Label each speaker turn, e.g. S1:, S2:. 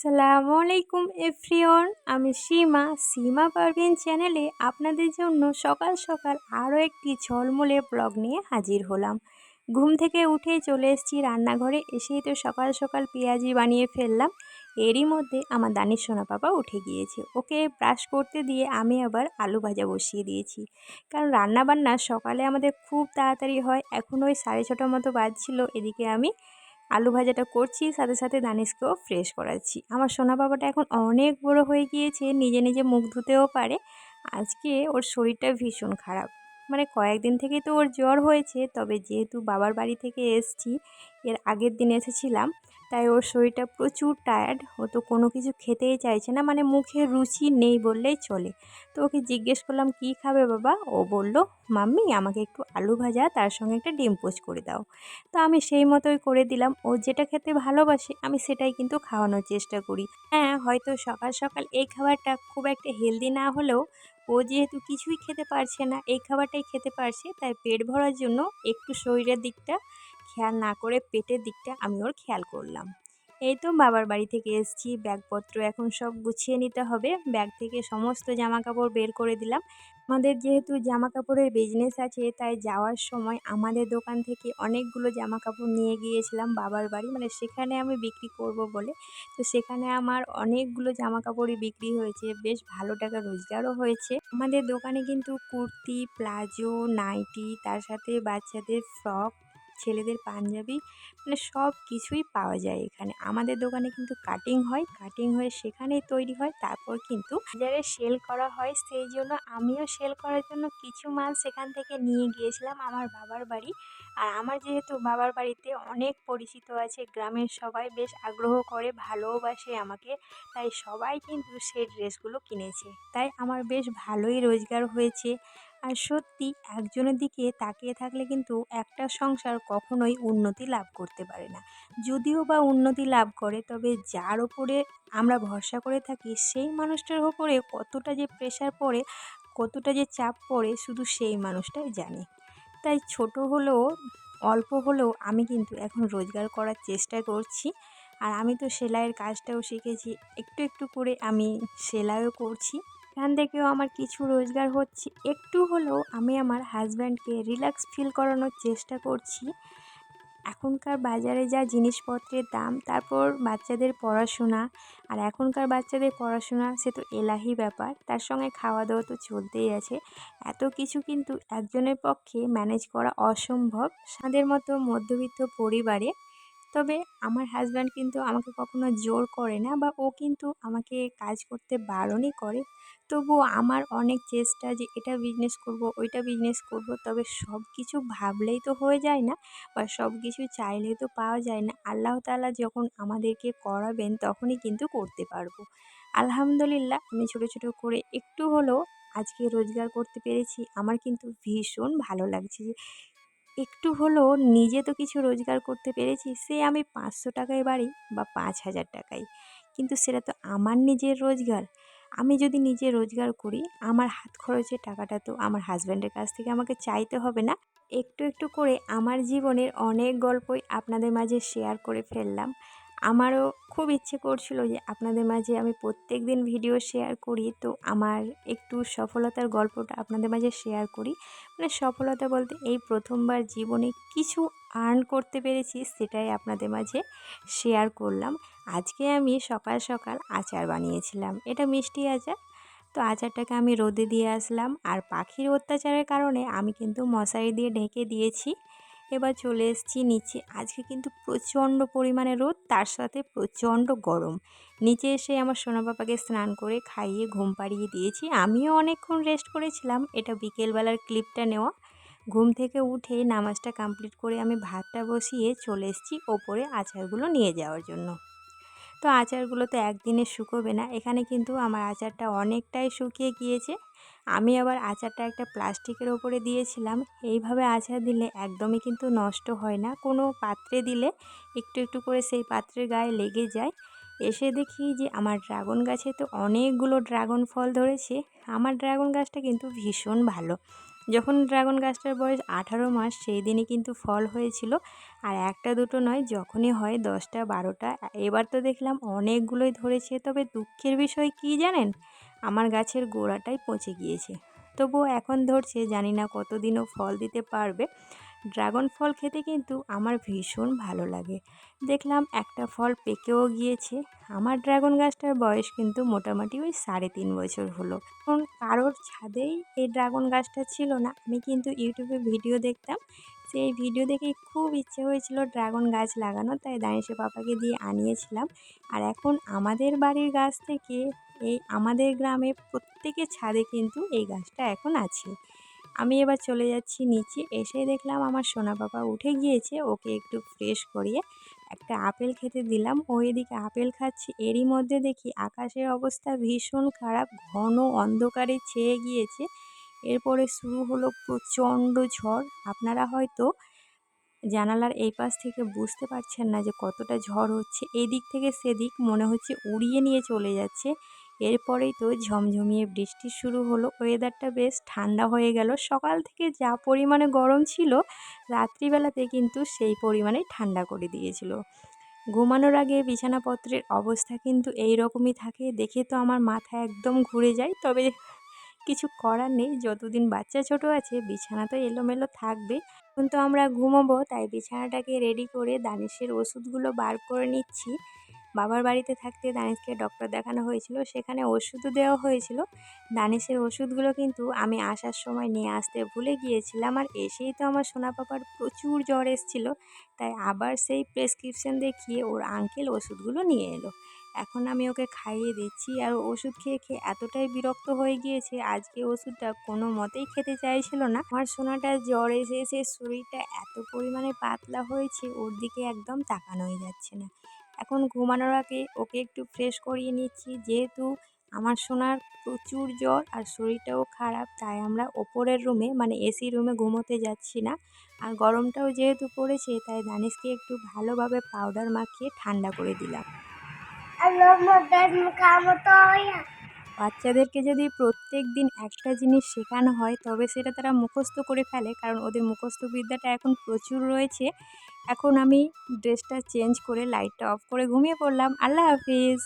S1: আসসালামু আলাইকুম এভরিওয়ান, আমি সীমা পারভিন চ্যানেলে আপনাদের জন্য সকাল সকাল আরও একটি ঝলমলে ব্লগ নিয়ে হাজির হলাম। ঘুম থেকে উঠে চলে এসেছি রান্নাঘরে। এসেই তো সকাল সকাল পেঁয়াজি বানিয়ে ফেললাম। এরই মধ্যে আমার দানির সোনা পাপা উঠে গিয়েছে, ওকে ব্রাশ করতে দিয়ে আমি আবার আলু ভাজা বসিয়ে দিয়েছি। কারণ রান্নাবান্না সকালে আমাদের খুব তাড়াতাড়ি হয়। এখন ওই 6:30 মতো বাজছিল। এদিকে আমি আলু ভাজাটা করছি, সাথে সাথে দানিশকেও ফ্রেশ করাচ্ছি। আমার সোনা বাবাটা এখন অনেক বড় হয়ে গিয়েছে, নিজে নিজে মুখ ধুতেও পারে। আজকে ওর শরীরটা ভীষণ খারাপ, মানে কয়েকদিন থেকেই তো ওর জ্বর হয়েছে। তবে যেহেতু বাবার বাড়ি থেকে এসেছি, এর আগের দিন এসেছিলাম, তাই ওর শরীরটা প্রচুর টায়ার্ড। ও তো কোনো কিছু খেতেই চাইছে না, মানে মুখে রুচি নেই বললেই চলে। তো ওকে জিজ্ঞেস করলাম কী খাবে বাবা। ও বলল, মাম্মি আমাকে একটু আলু ভাজা, তার সঙ্গে একটা ডিম পোচ করে দাও। তো আমি সেই মতোই করে দিলাম। ও যেটা খেতে ভালোবাসে আমি সেটাই কিন্তু খাওয়ানোর চেষ্টা করি। হ্যাঁ, হয়তো সকাল সকাল এই খাবারটা খুব একটা হেলদি না হলেও ও যেহেতু কিছুই খেতে পারছে না, এই খাবারটাই খেতে পারছে, তাই পেট ভরার জন্য একটু শরীরের দিকটা খেয়াল না করে পেটের দিকটা আমি ওর খেয়াল করলাম। এই তো বাবার বাড়ি থেকে এসেছি, ব্যাগপত্র এখন সব গুছিয়ে নিতে হবে। ব্যাগ থেকে সমস্ত জামাকাপড় বের করে দিলাম। আমাদের যেহেতু জামা কাপড়ের বিজনেস আছে, তাই যাওয়ার সময় আমাদের দোকান থেকে অনেকগুলো জামা কাপড় নিয়ে গিয়েছিলাম বাবার বাড়ি, মানে সেখানে আমি বিক্রি করব বলে। তো সেখানে আমার অনেকগুলো জামা কাপড়ই বিক্রি হয়েছে, বেশ ভালো টাকা রোজগারও হয়েছে। আমাদের দোকানে কিন্তু কুর্তি, প্লাজো, নাইটি, তার সাথে বাচ্চাদের ফ্রক, ছেলেদের পাঞ্জাবি, মানে সব কিছুই পাওয়া যায় এখানে। আমাদের দোকানে কিন্তু কাটিং হয়, কাটিং হয়ে সেখানেই তৈরি হয়, তারপর কিন্তু বাজারে সেল করা হয়। সেই জন্য আমিও সেল করার জন্য কিছু মাল সেখান থেকে নিয়ে গিয়েছিলাম আমার বাবার বাড়ি। আর আমার যেহেতু বাবার বাড়িতে অনেক পরিচিত আছে, গ্রামের সবাই বেশ আগ্রহ করে, ভালোবাসে আমাকে, তাই সবাই কিন্তু সেই ড্রেসগুলো কিনেছে। তাই আমার বেশ ভালোই রোজগার হয়েছে। আর সত্যি একজনের দিকে তাকিয়ে থাকলে কিন্তু একটা সংসার কখনোই উন্নতি লাভ করতে পারে না। যদিও বা উন্নতি লাভ করে, তবে যার ওপরে আমরা ভরসা করে থাকি সেই মানুষটার ওপরে কতটা যে প্রেশার পড়ে, কতটা যে চাপ পড়ে, শুধু সেই মানুষটাই জানে। তাই ছোট হলেও, অল্প হলেও আমি কিন্তু এখন রোজগার করার চেষ্টা করছি। আর আমি তো সেলাইয়ের কাজটাও শিখেছি, একটু একটু করে আমি সেলাইও করছি। এখান থেকেও আমার কিছু রোজগার হচ্ছে। একটু হলেও আমি আমার হাজব্যান্ডকে রিল্যাক্স ফিল করানোর চেষ্টা করছি। এখনকার বাজারে যা জিনিসপত্রের দাম, তারপর বাচ্চাদের পড়াশোনা, আর এখনকার বাচ্চাদের পড়াশোনা সে তো এলাহি ব্যাপার, তার সঙ্গে খাওয়া দাওয়া তো চলতেই আছে। এত কিছু কিন্তু একজনের পক্ষে ম্যানেজ করা অসম্ভব আমাদের মতো মধ্যবিত্ত পরিবারে। তবে আমার হাজব্যান্ড কিন্তু আমাকে কখনো জোর করে না, বা ও কিন্তু আমাকে কাজ করতে বারণই করে। তবুও আমার অনেক চেষ্টা যে এটা বিজনেস করব, ওইটা বিজনেস করব, তবে সব কিছু ভাবলেই তো হয়ে যায় না, বা সব কিছু চাইলেই তো পাওয়া যায় না। আল্লাহ তাআলা যখন আমাদেরকে করাবেন তখনই কিন্তু করতে পারবো। আলহামদুলিল্লাহ, আমি ছোট ছোট করে একটু হলেও আজকে রোজগার করতে পেরেছি। আমার কিন্তু ভীষণ ভালো লাগছে যে একটু হলেও নিজে তো কিছু রোজগার করতে পেরেছি। সে আমি 500 টাকায় বাড়ি বা 5,000 টাকায়, কিন্তু সেটা তো আমার নিজের রোজগার। আমি যদি নিজে রোজগার করি, আমার হাত খরচের টাকাটা তো আমার হাজব্যান্ডের কাছ থেকে আমাকে চাইতে হবে না। একটু একটু করে আমার জীবনের অনেক গল্পই আপনাদের মাঝে শেয়ার করে ফেললাম। আমারও খুব ইচ্ছে করছিল যে আপনাদের মাঝে আমি প্রত্যেক দিন ভিডিও শেয়ার করি, তো আমার একটু সফলতার গল্পটা আপনাদের মাঝে শেয়ার করি। মানে সফলতা বলতে এই প্রথমবার জীবনে কিছু আর্ন করতে পেরেছি, সেটাই আপনাদের মাঝে শেয়ার করলাম। আজকে আমি সকাল সকাল আচার বানিয়েছিলাম, এটা মিষ্টি আচার। তো আচারটাকে আমি রোদে দিয়ে আসলাম, আর পাখির অত্যাচারের কারণে আমি কিন্তু মশারি দিয়ে ঢেকে দিয়েছি। এবার চলে এসেছি নিচে। আজকে কিন্তু প্রচণ্ড পরিমাণে রোদ, তার সাথে প্রচণ্ড গরম। নিচে এসে আমার সোনা পাপাকে স্নান করে খাইয়ে ঘুম পাড়িয়ে দিয়েছি। আমিও অনেকক্ষণ রেস্ট করেছিলাম। এটা বিকেলবেলার ক্লিপটা নেওয়া। ঘুম থেকে উঠে নামাজটা কমপ্লিট করে আমি ভাতটা বসিয়ে চলে এসেছি ওপরে আচারগুলো নিয়ে যাওয়ার জন্য। তো আচারগুলো তো একদিনে শুকোবে না, এখানে কিন্তু আমার আচারটা অনেকটাই শুকিয়ে গিয়েছে। আমি আবার আচারটা একটা প্লাস্টিকের ওপরে দিয়েছিলাম। এইভাবে আচার দিলে একদমই কিন্তু নষ্ট হয় না, কোনো পাত্রে দিলে একটু একটু করে সেই পাত্রের গায়ে লেগে যায়। এসে দেখি যে আমার ড্রাগন গাছে তো অনেকগুলো ড্রাগন ফল ধরেছে। আমার ড্রাগন গাছটা কিন্তু ভীষণ ভালো, যখন ড্রাগন গাছটার বয়স 18 মাস সেই দিনই কিন্তু ফল হয়েছিল। আর একটা দুটো নয়, যখনই হয় 10টা 12টা। এবার তো দেখলাম অনেকগুলোই ধরেছে, তবে দুঃখের বিষয় কী জানেন, আমার গাছের গোড়াটাই পচে গিয়েছে। তবুও এখন ধরছে, জানি না কতদিনও ফল দিতে পারবে। ড্রাগন ফল খেতে কিন্তু আমার ভীষণ ভালো লাগে। দেখলাম একটা ফল পেকেও গিয়েছে। আমার ড্রাগন গাছটার বয়স কিন্তু মোটামুটি ওই 3.5 বছর হলো। এখন কারোর ছাদেই এই ড্রাগন গাছটা ছিল না। আমি কিন্তু ইউটিউবে ভিডিও দেখতাম, সেই ভিডিও দেখেই খুব ইচ্ছে হয়েছিল ড্রাগন গাছ লাগানো, তাই দানিশের পাপাকে দিয়ে আনিয়েছিলাম। আর এখন আমাদের বাড়ির গাছ থেকে এই আমাদের গ্রামে প্রত্যেকের ছাদে কিন্তু এই গাছটা এখন আছে। আমি এবার চলে যাচ্ছি নিচে, এসে দেখলাম আমার সোনা পাপা উঠে গিয়েছে, ওকে একটু ফ্রেশ করিয়ে একটা আপেল খেতে দিলাম। ও এদিকে আপেল খাচ্ছে, এরই মধ্যে দেখি আকাশের অবস্থা ভীষণ খারাপ, ঘন অন্ধকারে ছেয়ে গিয়েছে। এরপরে শুরু হলো প্রচণ্ড ঝড়। আপনারা হয়তো জানালার এই পাশ থেকে বুঝতে পারছেন না যে কতটা ঝড় হচ্ছে, এই দিক থেকে সেদিক মনে হচ্ছে উড়িয়ে নিয়ে চলে যাচ্ছে। এরপরেই তো ঝমঝমিয়ে বৃষ্টি শুরু হলো, ওয়েদারটা বেশ ঠান্ডা হয়ে গেল। সকাল থেকে যা পরিমাণে গরম ছিল, রাত্রিবেলাতে কিন্তু সেই পরিমাণেই ঠান্ডা করে দিয়েছিল। ঘুমানোর আগে বিছানাপত্রের অবস্থা কিন্তু এই রকমই থাকে, দেখে তো আমার মাথা একদম ঘুরে যায়। তবে কিছু করার নেই, যতদিন বাচ্চা ছোট আছে বিছানা তো এলোমেলো থাকবে। এখন তো আমরা ঘুমোবো, তাই বিছানাটাকে রেডি করে দানিশের ওষুধগুলো বার করে নিচ্ছি। বাবার বাড়িতে থাকতে দানিশকে ডক্টর দেখানো হয়েছিল, সেখানে ওষুধও দেওয়া হয়েছিল। দানিশের ওষুধগুলো কিন্তু আমি আসার সময় নিয়ে আসতে ভুলে গিয়েছিলাম, আর এসেই তো আমার সোনা পাপার প্রচুর জ্বর এসেছিলো, তাই আবার সেই প্রেসক্রিপশন দেখিয়ে ওর আঙ্কেল ওষুধগুলো নিয়ে এলো। এখন আমি ওকে খাইয়ে দিচ্ছি, আর ওষুধ খেয়ে খেয়ে এতটাই বিরক্ত হয়ে গিয়েছে, আজকে ওষুধটা কোনো মতেই খেতে চাইছিল না। আমার সোনাটা জ্বর এসে এসে শরীরটা এত পরিমাণে পাতলা হয়েছে, ওর দিকে একদম তাকানোই যাচ্ছে না। এখন ঘুমানোর আগে ওকে একটু ফ্রেশ করিয়ে নিচ্ছি, যেহেতু আমার সোনার প্রচুর জ্বর আর শরীরটাও খারাপ, তাই আমরা ওপরের রুমে মানে এসি রুমে ঘুমোতে যাচ্ছি না। আর গরমটাও যেহেতু পড়েছে, তাই দানিশকে একটু ভালোভাবে পাউডার মাখিয়ে ঠান্ডা করে দিলাম। বাচ্চাদেরকে যদি প্রত্যেক দিন একটা জিনিস শেখানো হয়, তবে সেটা তারা মুখস্থ করে ফেলে, কারণ ওদের মুখস্থ বিদ্যাটা এখন প্রচুর রয়েছে। এখন আমি ড্রেসটা চেঞ্জ করে লাইটটা অফ করে ঘুমিয়ে পড়লাম। আল্লাহ হাফিজ।